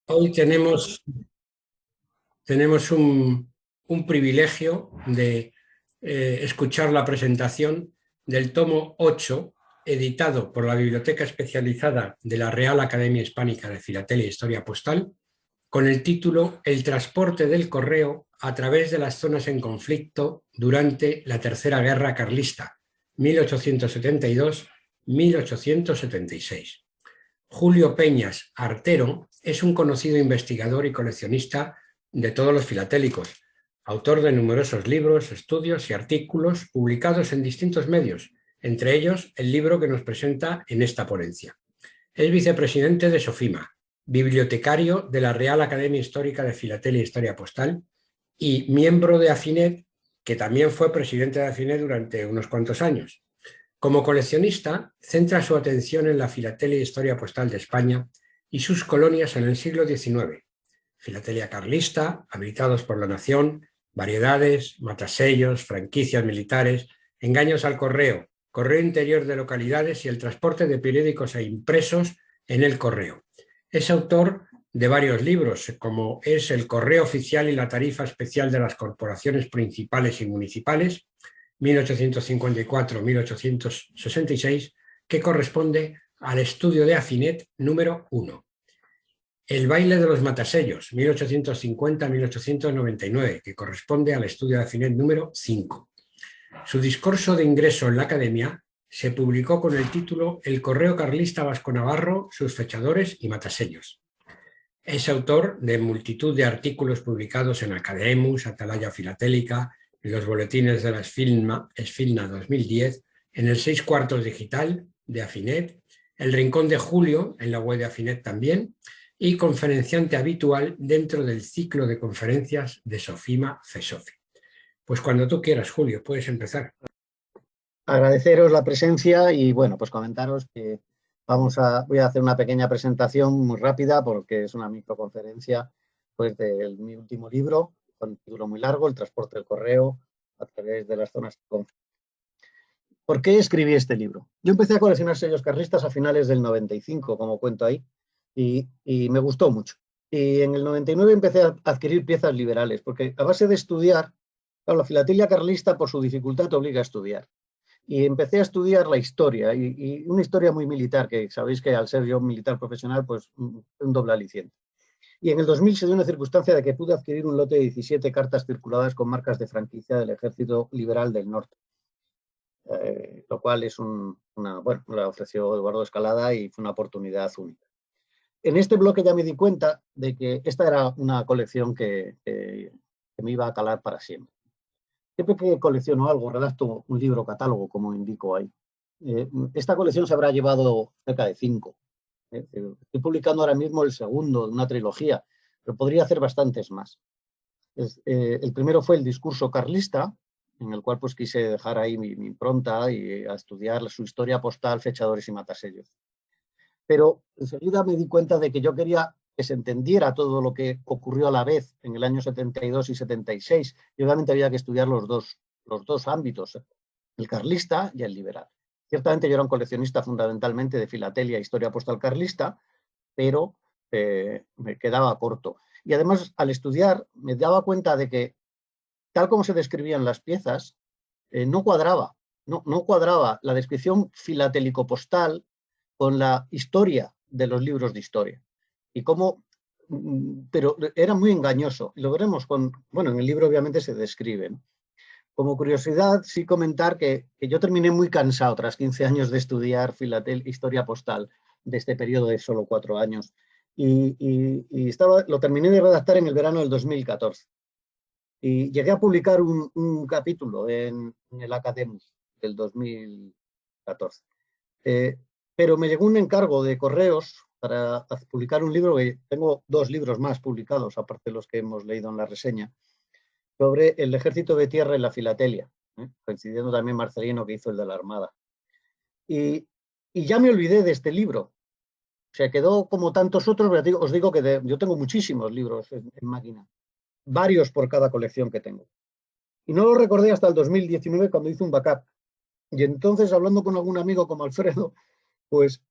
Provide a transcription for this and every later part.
Hoy tenemos un privilegio de escuchar la presentación del tomo 8, editado por la Biblioteca Especializada de la Real Academia Hispánica de Filatelia e Historia Postal, con el título El transporte del correo a través de las zonas en conflicto durante la Tercera Guerra Carlista, 1872-1876. Julio Peñas Artero es un conocido investigador y coleccionista de todos los filatélicos, autor de numerosos libros, estudios y artículos publicados en distintos medios, entre ellos el libro que nos presenta en esta ponencia. Es vicepresidente de SOFIMA, bibliotecario de la Real Academia Histórica de Filatelia e Historia Postal y miembro de AFINET, que también fue presidente de AFINET durante unos cuantos años. Como coleccionista, centra su atención en la filatelia e historia postal de España y sus colonias en el siglo XIX. Filatelia carlista, habilitados por la nación, variedades, matasellos, franquicias militares, engaños al correo, correo interior de localidades y el transporte de periódicos e impresos en el correo. Es autor de varios libros, como es El correo oficial y la tarifa especial de las corporaciones principales y municipales, 1854-1866, que corresponde al estudio de AFINET número 1. El baile de los matasellos, 1850-1899, que corresponde al estudio de AFINET número 5. Su discurso de ingreso en la academia se publicó con el título El correo carlista vasco-navarro, sus fechadores y matasellos. Es autor de multitud de artículos publicados en Academus, Atalaya Filatélica, en los boletines de la Esfilna 2010, en el 6/4 digital de AFINET, el Rincón de Julio, en la web de AFINET también, y conferenciante habitual dentro del ciclo de conferencias de SOFIMA FESOFI. Pues cuando tú quieras, Julio, puedes empezar. Agradeceros la presencia y, bueno, pues comentaros que voy a hacer una pequeña presentación muy rápida porque es una microconferencia pues, de mi último libro, con un título muy largo, El transporte del correo a través de las zonas de conflicto. ¿Por qué escribí este libro? Yo empecé a coleccionar sellos carlistas a finales del 95, como cuento ahí, y me gustó mucho. Y en el 99 empecé a adquirir piezas liberales, porque a base de estudiar, claro, la filatelia carlista por su dificultad te obliga a estudiar. Y empecé a estudiar la historia, y una historia muy militar, que sabéis que al ser yo militar profesional, pues un doble aliciente. Y en el 2000 se dio una circunstancia de que pude adquirir un lote de 17 cartas circuladas con marcas de franquicia del Ejército Liberal del Norte, lo cual es bueno, la ofreció Eduardo Escalada y fue una oportunidad única. En este bloque ya me di cuenta de que esta era una colección que me iba a calar para siempre. Siempre que colecciono algo, redacto un libro catálogo, como indico ahí. Esta colección se habrá llevado cerca de 5. Estoy publicando ahora mismo el segundo de una trilogía, pero podría hacer bastantes más. El primero fue el discurso carlista, en el cual pues quise dejar ahí mi impronta y a estudiar su historia postal, fechadores y matasellos. Pero enseguida me di cuenta de que yo quería que se entendiera todo lo que ocurrió a la vez en el año 72 y 76, y obviamente había que estudiar los dos ámbitos, el carlista y el liberal. Ciertamente yo era un coleccionista fundamentalmente de filatelia e historia postal carlista, pero me quedaba corto. Y además, al estudiar, me daba cuenta de que, tal como se describían las piezas, no cuadraba la descripción filatélico-postal con la historia de los libros de historia. Y cómo, pero era muy engañoso. Lo veremos bueno, en el libro obviamente se describe, ¿no? Como curiosidad, sí comentar que yo terminé muy cansado tras 15 años de estudiar historia postal de este periodo de solo 4 años. Lo terminé de redactar en el verano del 2014. Y llegué a publicar un capítulo en el Academus del 2014. Pero me llegó un encargo de correos para publicar un libro, que tengo 2 libros más publicados, aparte de los que hemos leído en la reseña, sobre el ejército de tierra en la filatelia, coincidiendo también Marcelino, que hizo el de la Armada. Y ya me olvidé de este libro. O sea, quedó como tantos otros, pero os digo que yo tengo muchísimos libros en máquina, varios por cada colección que tengo. Y no lo recordé hasta el 2019 cuando hice un backup. Y entonces, hablando con algún amigo como Alfredo, pues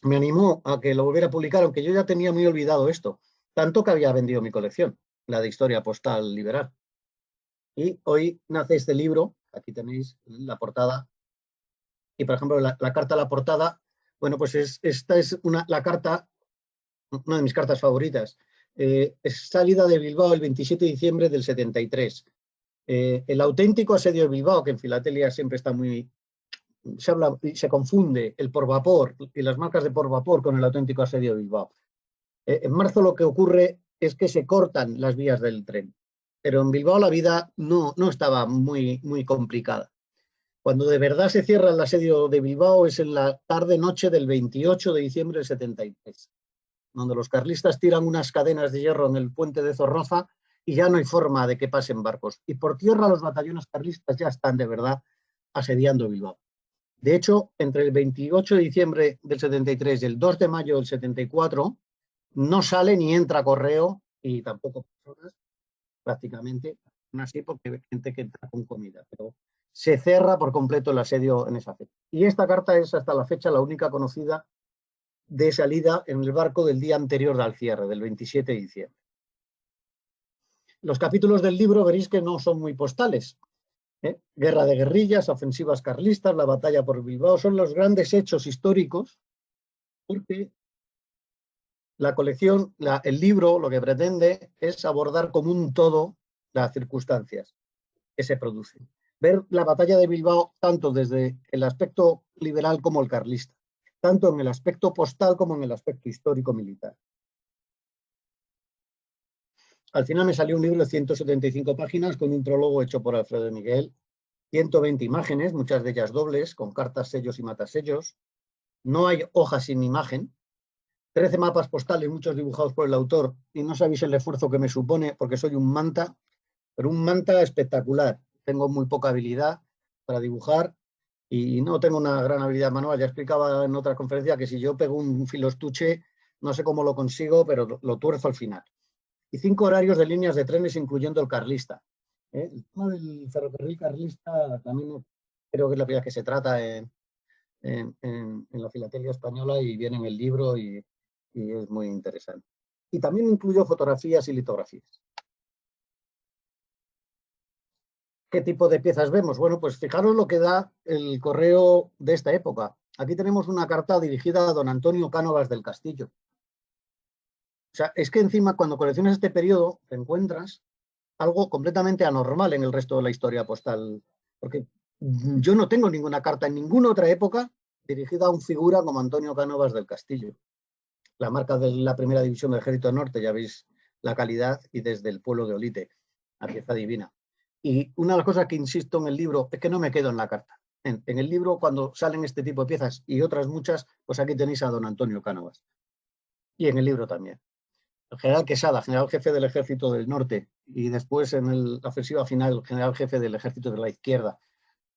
me animó a que lo volviera a publicar, aunque yo ya tenía muy olvidado esto. tanto que había vendido mi colección, la de historia postal liberal. Y hoy nace este libro, aquí tenéis la portada, y por ejemplo la carta a la portada, bueno, pues esta es la carta, una de mis cartas favoritas. Es salida de Bilbao el 27 de diciembre del 73. El auténtico asedio de Bilbao, que en filatelia siempre está muy... se confunde el por vapor y las marcas de por vapor con el auténtico asedio de Bilbao. En marzo lo que ocurre es que se cortan las vías del tren, pero en Bilbao la vida no estaba muy complicada. Cuando de verdad se cierra el asedio de Bilbao es en la tarde-noche del 28 de diciembre del 73, donde los carlistas tiran unas cadenas de hierro en el puente de Zorroza y ya no hay forma de que pasen barcos. Y por tierra los batallones carlistas ya están de verdad asediando Bilbao. De hecho, entre el 28 de diciembre del 73 y el 2 de mayo del 74, no sale ni entra correo y tampoco personas, prácticamente, aún así porque hay gente que entra con comida, pero se cierra por completo el asedio en esa fecha. Y esta carta es hasta la fecha la única conocida de salida en el barco del día anterior al cierre, del 27 de diciembre. Los capítulos del libro veréis que no son muy postales. Guerra de guerrillas, ofensivas carlistas, la batalla por Bilbao, son los grandes hechos históricos, porque la colección, el libro, lo que pretende es abordar como un todo las circunstancias que se producen. Ver la batalla de Bilbao tanto desde el aspecto liberal como el carlista, tanto en el aspecto postal como en el aspecto histórico-militar. Al final me salió un libro de 175 páginas con un prólogo hecho por Alfredo de Miguel, 120 imágenes, muchas de ellas dobles, con cartas, sellos y matasellos. No hay hojas sin imagen. 13 mapas postales, muchos dibujados por el autor, y no sabéis el esfuerzo que me supone, porque soy un manta, pero un manta espectacular. Tengo muy poca habilidad para dibujar y no tengo una gran habilidad manual. Ya explicaba en otra conferencia que si yo pego un filoestuche, no sé cómo lo consigo, pero lo tuerzo al final. Y 5 horarios de líneas de trenes, incluyendo el carlista. El tema del ferrocarril carlista también creo que es la primera que se trata en la filatelia española y viene en el libro y es muy interesante. Y también incluyo fotografías y litografías. ¿Qué tipo de piezas vemos? Bueno, pues fijaros lo que da el correo de esta época. Aquí tenemos una carta dirigida a don Antonio Cánovas del Castillo. O sea, es que encima cuando coleccionas este periodo te encuentras algo completamente anormal en el resto de la historia postal, porque yo no tengo ninguna carta en ninguna otra época dirigida a un figura como Antonio Cánovas del Castillo. La marca de la primera división del Ejército Norte, ya veis la calidad, y desde el pueblo de Olite, la pieza divina. Y una de las cosas que insisto en el libro es que no me quedo en la carta. En el libro, cuando salen este tipo de piezas y otras muchas, pues aquí tenéis a don Antonio Cánovas. Y en el libro también. El general Quesada, general jefe del Ejército del Norte, y después en la ofensiva final, el general jefe del Ejército de la Izquierda.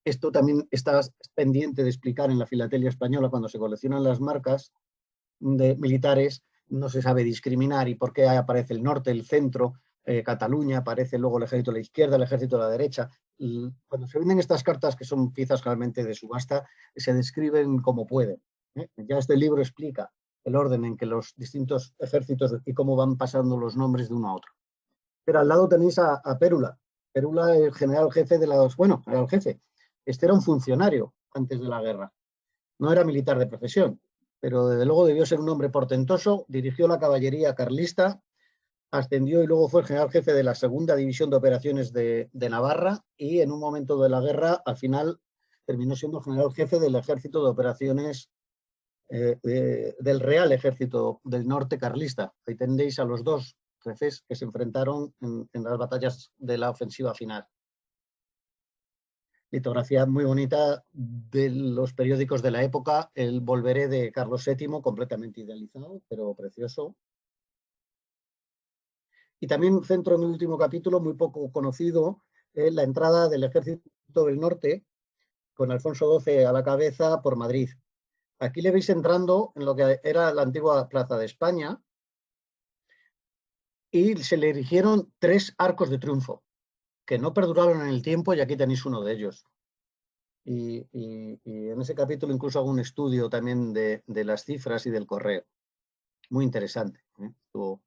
Esto también está pendiente de explicar en la filatelia española cuando se coleccionan las marcas de militares, no se sabe discriminar y por qué aparece el norte, el centro, Cataluña, aparece luego el ejército de la izquierda, el ejército de la derecha. Cuando se venden estas cartas, que son piezas realmente de subasta, se describen como pueden. Ya este libro explica el orden en que los distintos ejércitos y cómo van pasando los nombres de uno a otro. Pero al lado tenéis a Pérula. Pérula, el general jefe de los... Bueno, general jefe. Este era un funcionario antes de la guerra. No era militar de profesión, pero desde luego debió ser un hombre portentoso. Dirigió la caballería carlista, ascendió y luego fue el general jefe de la segunda división de operaciones de Navarra y en un momento de la guerra, al final, terminó siendo general jefe del ejército de operaciones del Real Ejército del Norte carlista. Ahí tendréis a los dos jefes que se enfrentaron en las batallas de la ofensiva final. Litografía muy bonita de los periódicos de la época, el Volveré de Carlos VII, completamente idealizado, pero precioso. Y también centro en el último capítulo, muy poco conocido, la entrada del Ejército del Norte, con Alfonso XII a la cabeza, por Madrid. Aquí le veis entrando en lo que era la antigua Plaza de España y se le erigieron 3 arcos de triunfo, que no perduraron en el tiempo, y aquí tenéis uno de ellos. Y en ese capítulo incluso hago un estudio también de las cifras y del correo. Muy interesante. Estuvo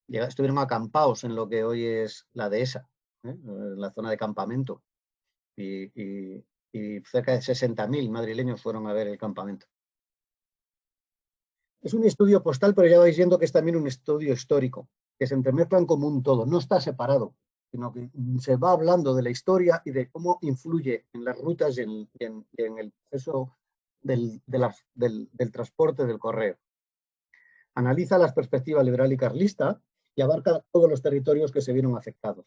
estuvieron acampados en lo que hoy es la dehesa, en la zona de campamento, y cerca de 60.000 madrileños fueron a ver el campamento. Es un estudio postal, pero ya vais viendo que es también un estudio histórico, que se entremezclan como un todo, no está separado, sino que se va hablando de la historia y de cómo influye en las rutas y en el proceso del transporte del correo. Analiza las perspectivas liberal y carlista y abarca todos los territorios que se vieron afectados.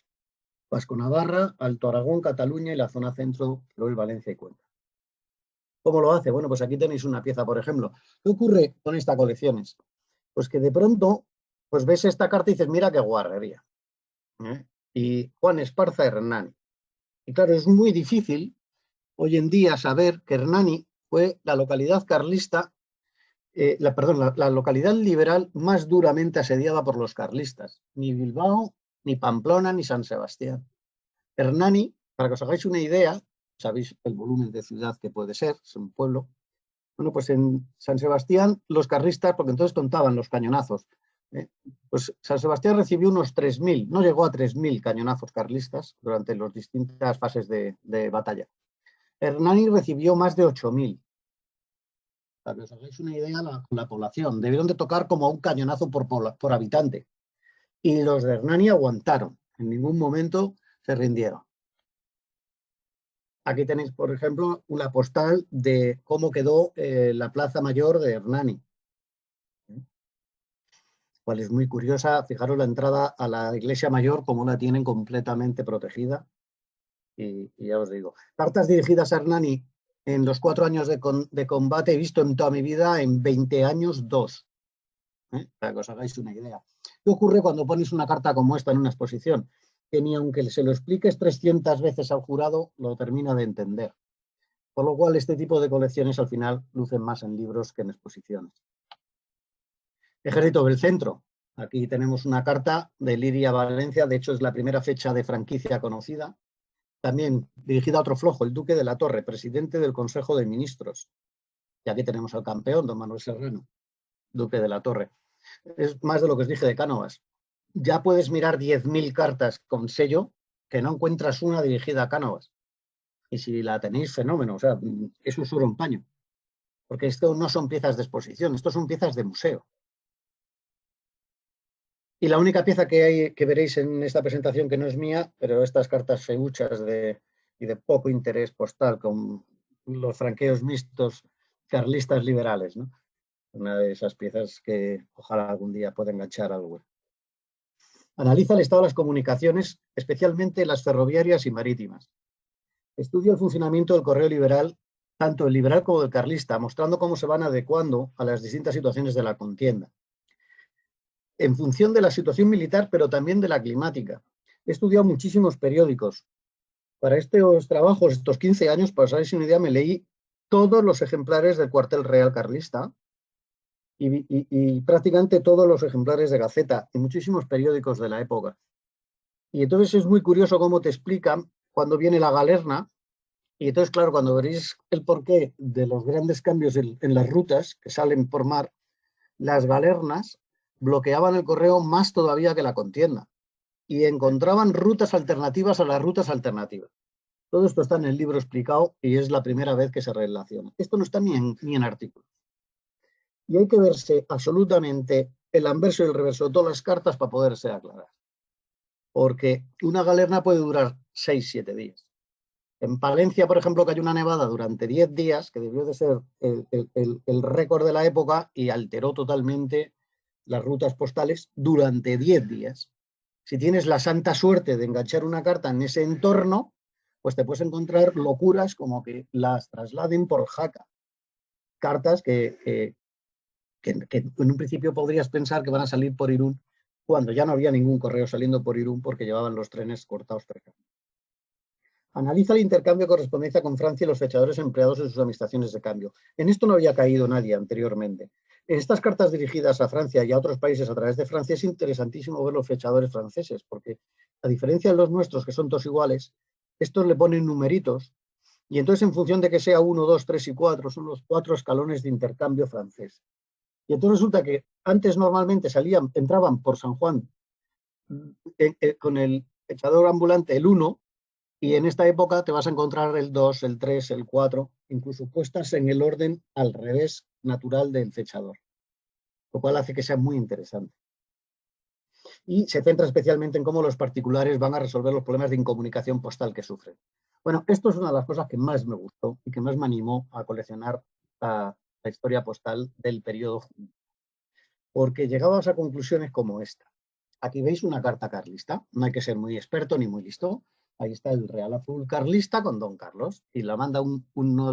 Vasco-Navarra, Alto Aragón, Cataluña y la zona centro, Teruel, Valencia y Cuenca. ¿Cómo lo hace? Bueno, pues aquí tenéis una pieza, por ejemplo. ¿Qué ocurre con estas colecciones? Pues que de pronto, pues ves esta carta y dices, mira qué guarrería. Y Juan Esparza Hernani. Y claro, es muy difícil hoy en día saber que Hernani fue la localidad carlista, la localidad liberal más duramente asediada por los carlistas. Ni Bilbao, ni Pamplona, ni San Sebastián. Hernani, para que os hagáis una idea, sabéis el volumen de ciudad que puede ser, es un pueblo. Bueno, pues en San Sebastián los carlistas, porque entonces contaban los cañonazos, pues San Sebastián recibió unos 3.000, no llegó a 3.000 cañonazos carlistas durante las distintas fases de batalla. Hernani recibió más de 8.000. Para que os hagáis una idea, la población debieron de tocar como un cañonazo por habitante. Y los de Hernani aguantaron, en ningún momento se rindieron. Aquí tenéis, por ejemplo, una postal de cómo quedó la Plaza Mayor de Hernani, cual es muy curiosa. Fijaros la entrada a la Iglesia Mayor, cómo la tienen completamente protegida. Y ya os digo, cartas dirigidas a Hernani en los 4 años de combate he visto en toda mi vida, en 20 años, 2. Para que os hagáis una idea. ¿Qué ocurre cuando pones una carta como esta en una exposición? Que ni aunque se lo expliques 300 veces al jurado, lo termina de entender. Por lo cual, este tipo de colecciones al final lucen más en libros que en exposiciones. Ejército del Centro. Aquí tenemos una carta de Liria Valencia, de hecho es la primera fecha de franquicia conocida. También dirigida a otro flojo, el Duque de la Torre, presidente del Consejo de Ministros. Y aquí tenemos al campeón, don Manuel Serrano, Duque de la Torre. Es más de lo que os dije de Cánovas. Ya puedes mirar 10.000 cartas con sello que no encuentras una dirigida a Cánovas. Y si la tenéis, fenómeno. O sea, es un suro en paño. Porque esto no son piezas de exposición, esto son piezas de museo. Y la única pieza que veréis en esta presentación que no es mía, pero estas cartas feuchas y de poco interés postal con los franqueos mixtos carlistas liberales, ¿no? Una de esas piezas que ojalá algún día pueda enganchar algo. Analiza el estado de las comunicaciones, especialmente las ferroviarias y marítimas. Estudia el funcionamiento del correo liberal, tanto el liberal como el carlista, mostrando cómo se van adecuando a las distintas situaciones de la contienda. En función de la situación militar, pero también de la climática. He estudiado muchísimos periódicos. Para estos trabajos, estos 15 años, para os hagáis una idea, me leí todos los ejemplares del cuartel real carlista y prácticamente todos los ejemplares de Gaceta y muchísimos periódicos de la época. Y entonces es muy curioso cómo te explican cuando viene la galerna. Y entonces, claro, cuando veréis el porqué de los grandes cambios en las rutas que salen por mar, las galernas bloqueaban el correo más todavía que la contienda y encontraban rutas alternativas a las rutas alternativas. Todo esto está en el libro explicado y es la primera vez que se relaciona. Esto no está ni en artículos. Y hay que verse absolutamente el anverso y el reverso de todas las cartas para poderse aclarar. Porque una galerna puede durar 6-7 días. En Palencia, por ejemplo, cayó una nevada durante 10 días, que debió de ser el récord de la época y alteró totalmente las rutas postales durante 10 días. Si tienes la santa suerte de enganchar una carta en ese entorno, pues te puedes encontrar locuras como que las trasladen por Jaca. Cartas que en un principio podrías pensar que van a salir por Irún, cuando ya no había ningún correo saliendo por Irún porque llevaban los trenes cortados por acá. Analiza el intercambio de correspondencia con Francia y los fechadores empleados en sus administraciones de cambio. En esto no había caído nadie anteriormente. En estas cartas dirigidas a Francia y a otros países a través de Francia es interesantísimo ver los fechadores franceses, porque a diferencia de los nuestros, que son todos iguales, estos le ponen numeritos y entonces en función de que sea 1, 2, 3 y 4, son los 4 escalones de intercambio francés. Y entonces resulta que antes normalmente entraban por San Juan con el echador ambulante el 1, y en esta época te vas a encontrar el 2, el 3, el 4, incluso puestas en el orden al revés natural del fechador, lo cual hace que sea muy interesante. Y se centra especialmente en cómo los particulares van a resolver los problemas de incomunicación postal que sufren. Bueno, esto es una de las cosas que más me gustó y que más me animó a coleccionar la historia postal del periodo, porque llegabas a conclusiones como esta. Aquí veis una carta carlista, no hay que ser muy experto ni muy listo. Ahí está el Real Azul carlista con Don Carlos y la manda uno de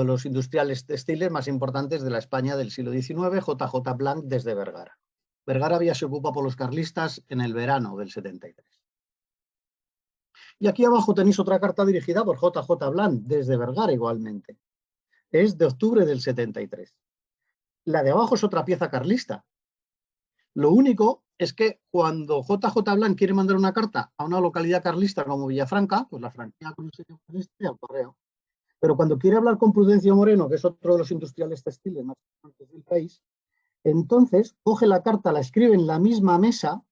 los industriales textiles más importantes de la España del siglo XIX, JJ Blanc, desde Vergara. Vergara había se ocupa por los carlistas en el verano del 73. Y aquí abajo tenéis otra carta dirigida por JJ Blanc, desde Vergara igualmente. Es de octubre del 73. La de abajo es otra pieza carlista. Lo único es que cuando JJ Blanc quiere mandar una carta a una localidad carlista como Villafranca, pues la franquea con el sello carlista y al correo. Pero cuando quiere hablar con Prudencio Moreno, que es otro de los industriales textiles más importantes del país, entonces coge la carta, la escribe en la misma mesa.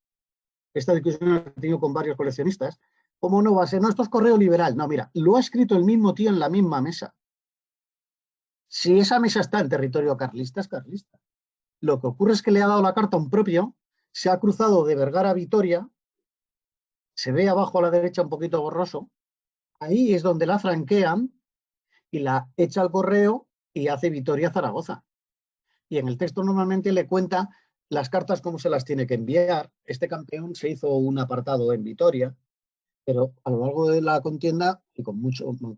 Esta discusión la he tenido con varios coleccionistas. ¿Cómo no va a ser? No, esto es correo liberal. No, mira, lo ha escrito el mismo tío en la misma mesa. Si esa mesa está en territorio carlista, es carlista. Lo que ocurre es que le ha dado la carta a un propio, se ha cruzado de Vergara a Vitoria, se ve abajo a la derecha un poquito borroso, ahí es donde la franquean y la echa al correo y hace Vitoria-Zaragoza. Y en el texto normalmente le cuenta las cartas cómo se las tiene que enviar. Este campeón se hizo un apartado en Vitoria, pero a lo largo de la contienda y con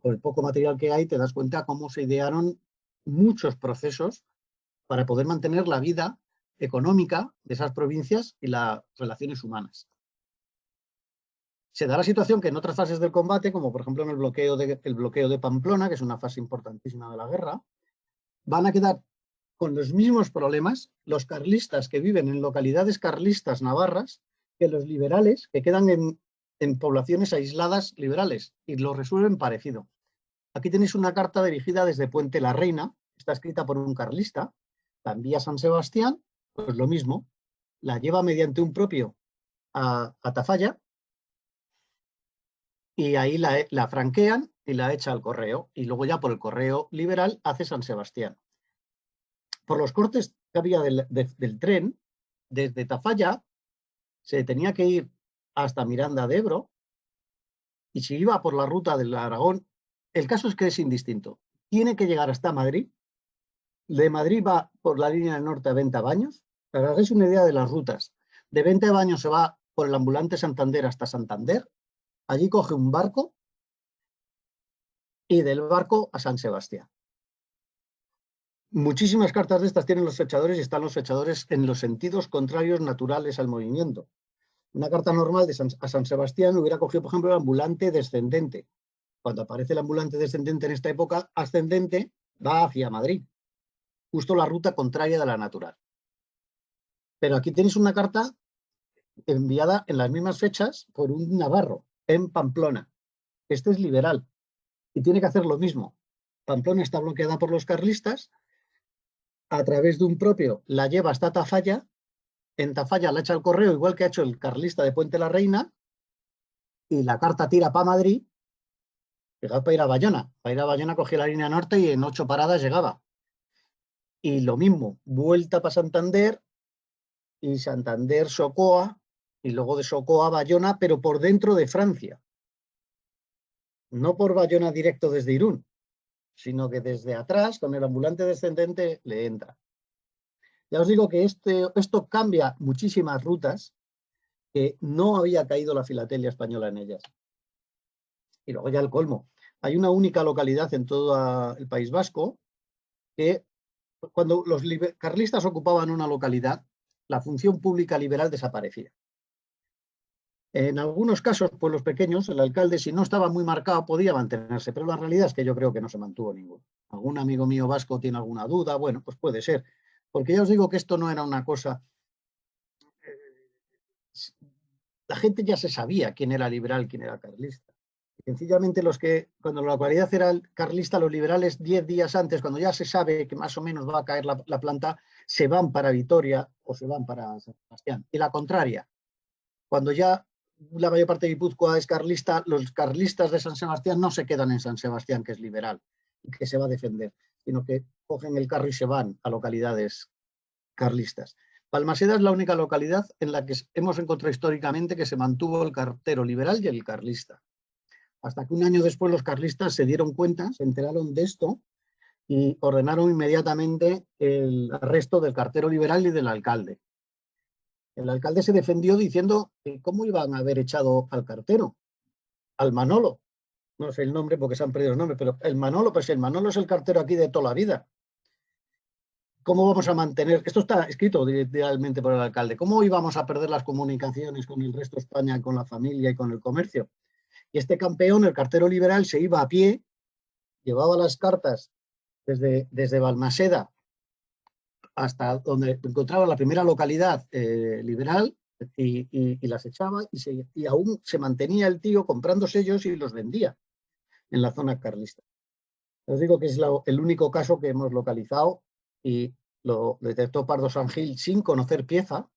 el poco material que hay, te das cuenta cómo se idearon muchos procesos para poder mantener la vida económica de esas provincias y las relaciones humanas. Se da la situación que en otras fases del combate, como por ejemplo en el bloqueo de Pamplona, que es una fase importantísima de la guerra, van a quedar con los mismos problemas los carlistas que viven en localidades carlistas navarras que los liberales que quedan en poblaciones aisladas liberales, y lo resuelven parecido. Aquí tenéis una carta dirigida desde Puente la Reina, está escrita por un carlista, la envía a San Sebastián, pues lo mismo, la lleva mediante un propio a Tafalla y ahí la franquean y la echa al correo, y luego ya por el correo liberal hace San Sebastián. Por los cortes que había del tren, desde Tafalla se tenía que ir hasta Miranda de Ebro, y si iba por la ruta del Aragón, el caso es que es indistinto. Tiene que llegar hasta Madrid, de Madrid va por la línea del norte a Venta-Baños. Para que hagáis una idea de las rutas, de Venta-Baños se va por el ambulante Santander hasta Santander, allí coge un barco y del barco a San Sebastián. Muchísimas cartas de estas tienen los fechadores y están los fechadores en los sentidos contrarios naturales al movimiento. Una carta normal a San Sebastián hubiera cogido, por ejemplo, el ambulante descendente. Cuando aparece el ambulante descendente en esta época, ascendente va hacia Madrid, justo la ruta contraria de la natural. Pero aquí tenéis una carta enviada en las mismas fechas por un navarro, en Pamplona. Este es liberal y tiene que hacer lo mismo. Pamplona está bloqueada por los carlistas, a través de un propio la lleva hasta Tafalla, en Tafalla la echa al correo, igual que ha hecho el carlista de Puente la Reina, y la carta tira para Madrid, llegaba para ir a Bayona. Para ir a Bayona cogía la línea norte y en 8 paradas llegaba. Y lo mismo, vuelta para Santander, y Santander, Socoa, y luego de Socoa a Bayona, pero por dentro de Francia. No por Bayona directo desde Irún, sino que desde atrás, con el ambulante descendente, le entra. Ya os digo que esto cambia muchísimas rutas, que no había caído la filatelia española en ellas. Y luego ya el colmo. Hay una única localidad en todo el País Vasco que cuando los carlistas ocupaban una localidad, la función pública liberal desaparecía. En algunos casos, pueblos pequeños, el alcalde, si no estaba muy marcado, podía mantenerse, pero la realidad es que yo creo que no se mantuvo ninguno. ¿Algún amigo mío vasco tiene alguna duda? Bueno, pues puede ser. Porque ya os digo que esto no era una cosa... La gente ya se sabía quién era liberal, quién era carlista. Sencillamente cuando la localidad era carlista, los liberales 10 días antes, cuando ya se sabe que más o menos va a caer la planta, se van para Vitoria o se van para San Sebastián. Y la contraria, cuando ya la mayor parte de Guipúzcoa es carlista, los carlistas de San Sebastián no se quedan en San Sebastián, que es liberal y que se va a defender, sino que cogen el carro y se van a localidades carlistas. Balmaseda es la única localidad en la que hemos encontrado históricamente que se mantuvo el cartero liberal y el carlista. Hasta que un año después los carlistas se dieron cuenta, se enteraron de esto y ordenaron inmediatamente el arresto del cartero liberal y del alcalde. El alcalde se defendió diciendo que cómo iban a haber echado al cartero, al Manolo. No sé el nombre porque se han perdido el nombre, pero el Manolo, pues el Manolo es el cartero aquí de toda la vida. ¿Cómo vamos a mantener? Esto está escrito directamente por el alcalde. ¿Cómo íbamos a perder las comunicaciones con el resto de España, con la familia y con el comercio? Y este campeón, el cartero liberal, se iba a pie, llevaba las cartas desde Balmaseda hasta donde encontraba la primera localidad liberal y las echaba y aún se mantenía el tío comprando sellos y los vendía en la zona carlista. Os digo que es el único caso que hemos localizado y lo detectó Pardo San Gil sin conocer pieza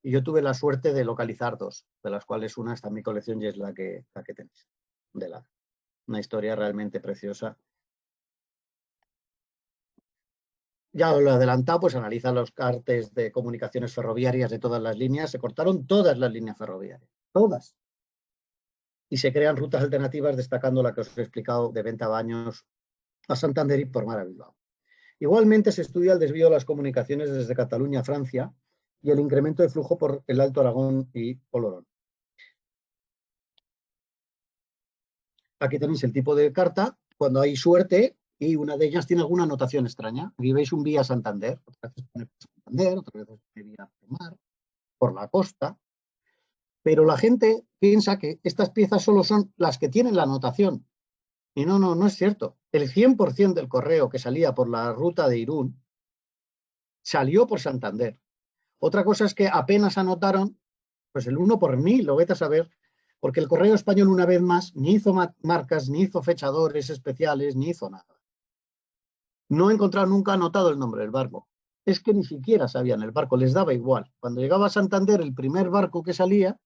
y yo tuve la suerte de localizar dos, de las cuales una está en mi colección y es la que tenéis. Una historia realmente preciosa. Ya os lo he adelantado, pues analiza los cartes de comunicaciones ferroviarias de todas las líneas. Se cortaron todas las líneas ferroviarias, todas. Y se crean rutas alternativas, destacando la que os he explicado de Venta Baños a Santander y por mar a Bilbao. Igualmente se estudia el desvío de las comunicaciones desde Cataluña a Francia y el incremento de flujo por el Alto Aragón y Olorón. Aquí tenéis el tipo de carta, cuando hay suerte, y una de ellas tiene alguna anotación extraña. Aquí veis un vía Santander, otras veces pone Santander, otras veces pone vía por mar, por la costa, pero la gente piensa que estas piezas solo son las que tienen la anotación. Y no es cierto. El 100% del correo que salía por la ruta de Irún salió por Santander. Otra cosa es que apenas anotaron, pues el 1 por 1000, lo vete a saber, porque el correo español una vez más ni hizo marcas, ni hizo fechadores especiales, ni hizo nada. No he encontrado nunca anotado el nombre del barco. Es que ni siquiera sabían el barco, les daba igual. Cuando llegaba a Santander, el primer barco que salía,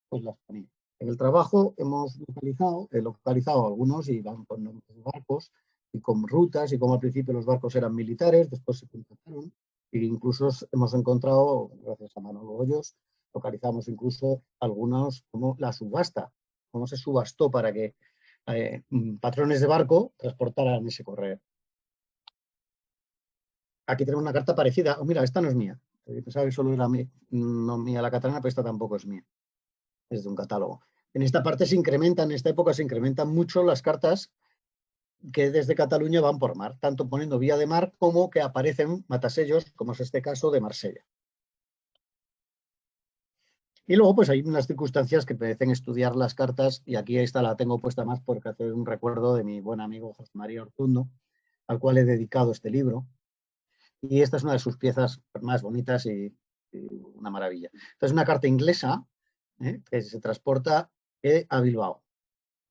pues las ponía. En el trabajo he localizado algunos y van con nombres de barcos y con rutas, y como al principio los barcos eran militares, después se contrataron, e incluso hemos encontrado, gracias a Manolo Hoyos, localizamos incluso algunos como la subasta, cómo se subastó para que patrones de barco transportaran ese correo. Aquí tenemos una carta parecida. Oh, mira, esta no es mía. Pensaba que solo era no mía la catalana, pero esta tampoco es mía. Es de un catálogo. En esta parte en esta época se incrementan mucho las cartas que desde Cataluña van por mar, tanto poniendo vía de mar como que aparecen matasellos, como es este caso de Marsella. Y luego pues hay unas circunstancias que merecen estudiar las cartas, y aquí esta la tengo puesta más porque hace un recuerdo de mi buen amigo José María Ortundo, al cual he dedicado este libro. Y esta es una de sus piezas más bonitas y una maravilla. Esta es una carta inglesa que se transporta a Bilbao.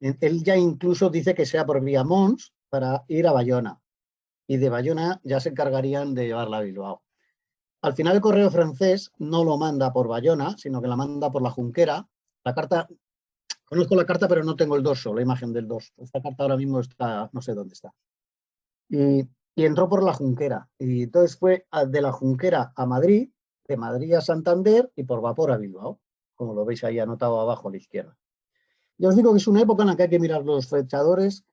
Él ya incluso dice que sea por vía Mons para ir a Bayona. Y de Bayona ya se encargarían de llevarla a Bilbao. Al final el correo francés no lo manda por Bayona, sino que la manda por la Junquera. La carta, conozco la carta, pero no tengo el dorso, la imagen del dorso. Esta carta ahora mismo está, no sé dónde está. Y entró por la Junquera. Y entonces fue de la Junquera a Madrid, de Madrid a Santander y por vapor a Bilbao, como lo veis ahí anotado abajo a la izquierda. Ya os digo que es una época en la que hay que mirar los fechadores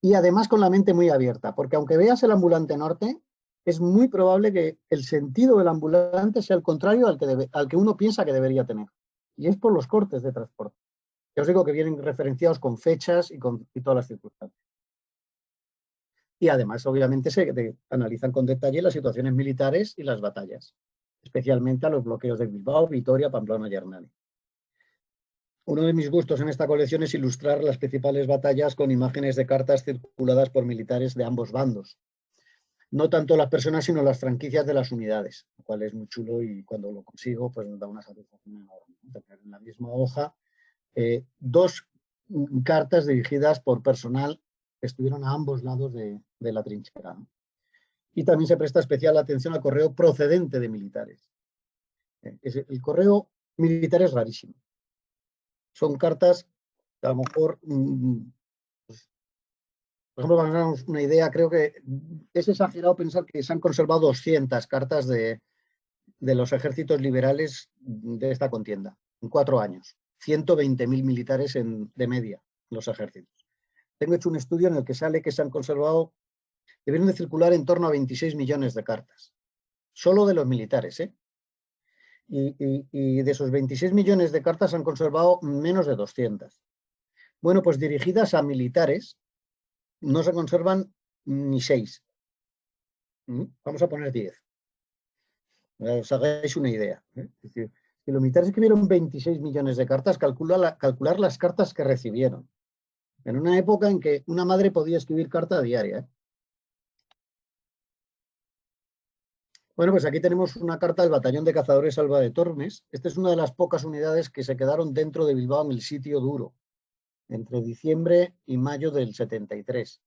y además con la mente muy abierta, porque aunque veas el ambulante norte, es muy probable que el sentido del ambulante sea el contrario al que uno piensa que debería tener. Y es por los cortes de transporte. Ya os digo que vienen referenciados con fechas y todas las circunstancias. Y además, obviamente, se analizan con detalle las situaciones militares y las batallas, especialmente a los bloqueos de Bilbao, Vitoria, Pamplona y Hernani. Uno de mis gustos en esta colección es ilustrar las principales batallas con imágenes de cartas circuladas por militares de ambos bandos. No tanto las personas, sino las franquicias de las unidades, lo cual es muy chulo, y cuando lo consigo, pues nos da una satisfacción enorme. Tener en la misma hoja dos cartas dirigidas por personal que estuvieron a ambos lados de la trinchera, ¿no? Y también se presta especial atención al correo procedente de militares. El correo militar es rarísimo. Son cartas que a lo mejor, pues, por ejemplo, para darnos una idea, creo que es exagerado pensar que se han conservado 200 cartas de los ejércitos liberales de esta contienda, en 4 años. 120.000 militares de media, los ejércitos. Tengo hecho un estudio en el que sale que se han conservado, debieron de circular en torno a 26 millones de cartas, solo de los militares, ¿eh? Y de esos 26 millones de cartas han conservado menos de 200. Bueno, pues dirigidas a militares no se conservan ni 6. Vamos a poner 10. Os hagáis una idea, ¿eh? Es decir, si los militares escribieron 26 millones de cartas, calcular las cartas que recibieron. En una época en que una madre podía escribir carta diaria, ¿eh? Bueno, pues aquí tenemos una carta del Batallón de Cazadores Alba de Tormes. Esta es una de las pocas unidades que se quedaron dentro de Bilbao en el sitio duro, entre diciembre y mayo del 73.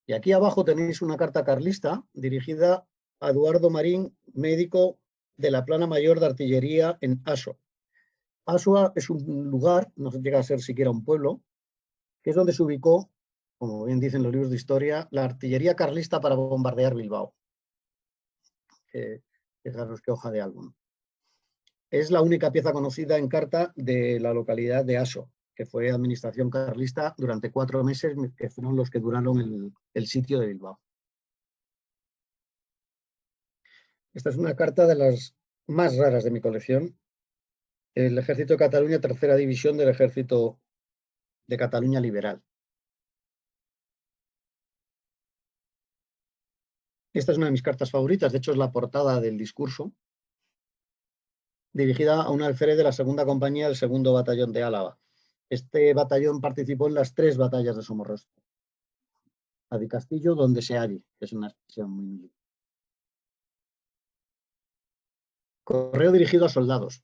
Y aquí abajo tenéis una carta carlista dirigida a Eduardo Marín, médico de la Plana Mayor de Artillería en Aso. Aso es un lugar, no llega a ser siquiera un pueblo, que es donde se ubicó, como bien dicen los libros de historia, la artillería carlista para bombardear Bilbao. Fijaros qué hoja de álbum. Es la única pieza conocida en carta de la localidad de Aso, que fue administración carlista durante 4 meses, que fueron los que duraron el sitio de Bilbao. Esta es una carta de las más raras de mi colección. El Ejército de Cataluña, tercera división del Ejército de Cataluña Liberal. Esta es una de mis cartas favoritas, de hecho es la portada del discurso, dirigida a un alférez de la segunda compañía del segundo batallón de Álava. Este batallón participó en las 3 batallas de Somorrostro. A Di Castillo, donde se halle, que es una expresión muy militar. Correo dirigido a soldados.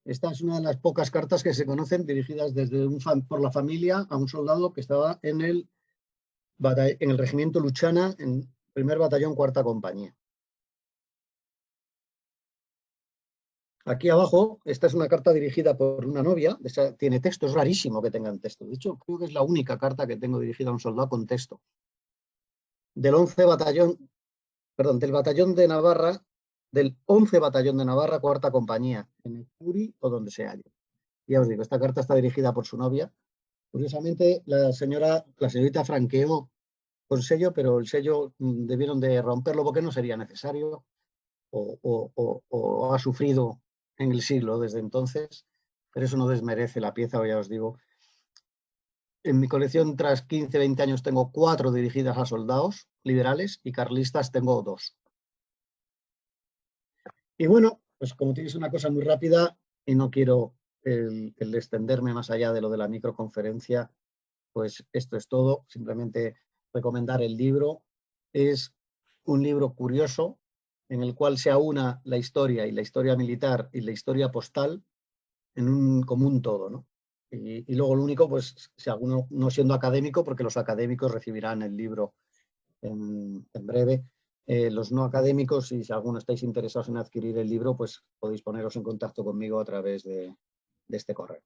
Esta es una de las pocas cartas que se conocen dirigidas desde por la familia a un soldado que estaba en el regimiento Luchana, en primer batallón, cuarta compañía. Aquí abajo, esta es una carta dirigida por una novia, tiene texto, es rarísimo que tengan texto. De hecho, creo que es la única carta que tengo dirigida a un soldado con texto. Del 11 batallón, perdón, del batallón de Navarra, del 11 batallón de Navarra, cuarta compañía, en el Curi o donde se halle. Ya os digo, esta carta está dirigida por su novia. Curiosamente, la señorita franqueó con sello, pero el sello debieron de romperlo porque no sería necesario o ha sufrido en el siglo desde entonces, pero eso no desmerece la pieza, ya os digo. En mi colección, tras 15, 20 años, tengo 4 dirigidas a soldados liberales y carlistas tengo 2. Y bueno, pues como tienes una cosa muy rápida y no quiero el extenderme más allá de lo de la microconferencia, pues esto es todo. Simplemente recomendar el libro. Es un libro curioso en el cual se aúna la historia y la historia militar y la historia postal como un todo, ¿no? Y luego lo único, pues si alguno no siendo académico, porque los académicos recibirán el libro en breve, los no académicos, y si alguno estáis interesados en adquirir el libro, pues podéis poneros en contacto conmigo a través de este correo.